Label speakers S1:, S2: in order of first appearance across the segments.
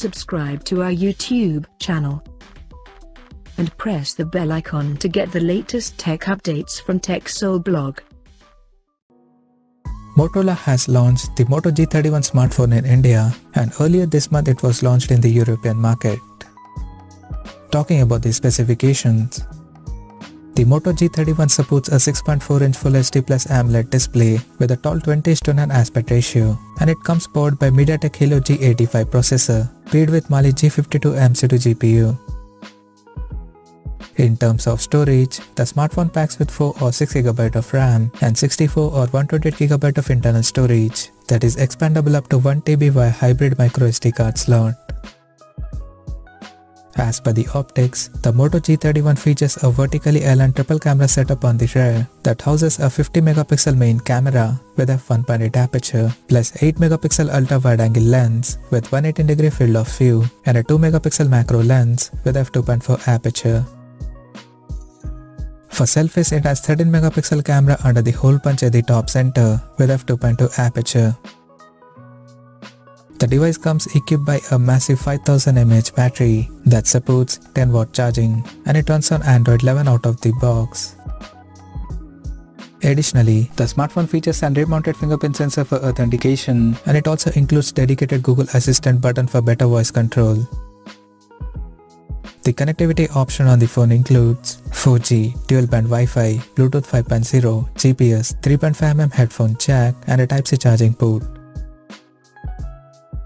S1: subscribe to our YouTube channel and press the bell icon to get the latest tech updates from TechSole Blog.
S2: Motorola has launched the Moto G31 smartphone in India, and earlier this month it was launched in the European market. Talking about the specifications, the Moto G31 supports a 6.4-inch Full HD Plus AMOLED display with a tall 20:9 aspect ratio, and it comes powered by MediaTek Helio G85 processor, paired with Mali G52 M2 GPU. In terms of storage, the smartphone packs with 4 or 6GB of RAM and 64 or 128GB of internal storage that is expandable up to 1TB via hybrid microSD card slot. As per the optics, the Moto G31 features a vertically aligned triple camera setup on the rear that houses a 50MP main camera with f1.8 aperture plus 8MP ultra wide-angle lens with 180° field of view and a 2MP macro lens with f2.4 aperture. For selfies, it has 13MP camera under the hole punch at the top center with f2.2 aperture. The device comes equipped by a massive 5000 mAh battery that supports 10W charging, and it runs on Android 11 out of the box. Additionally, the smartphone features an rear-mounted fingerprint sensor for authentication, and it also includes dedicated Google Assistant button for better voice control. The connectivity option on the phone includes 4G, dual-band Wi-Fi, Bluetooth 5.0, GPS, 3.5mm headphone jack, and a Type-C charging port.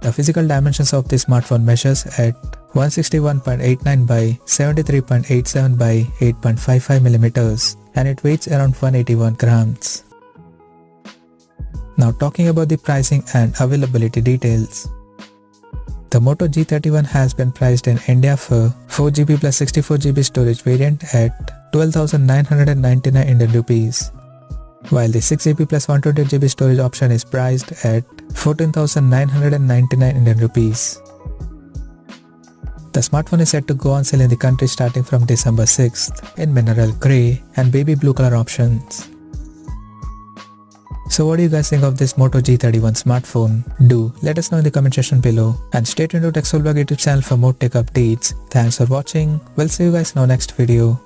S2: The physical dimensions of the smartphone measures at 161.89 by 73.87 by 8.55mm, and it weighs around 181 grams. Now talking about the pricing and availability details. The Moto G31 has been priced in India for 4GB plus 64GB storage variant at 12,999 Indian rupees, while the 6GB plus 128GB storage option is priced at 14,999 Indian rupees. The smartphone is set to go on sale in the country starting from December 6th in mineral grey and baby blue color options. So what do you guys think of this Moto G31 smartphone? Do let us know in the comment section below, and stay tuned to TechSole Blog YouTube channel for more tech updates. Thanks for watching. We'll see you guys in our next video.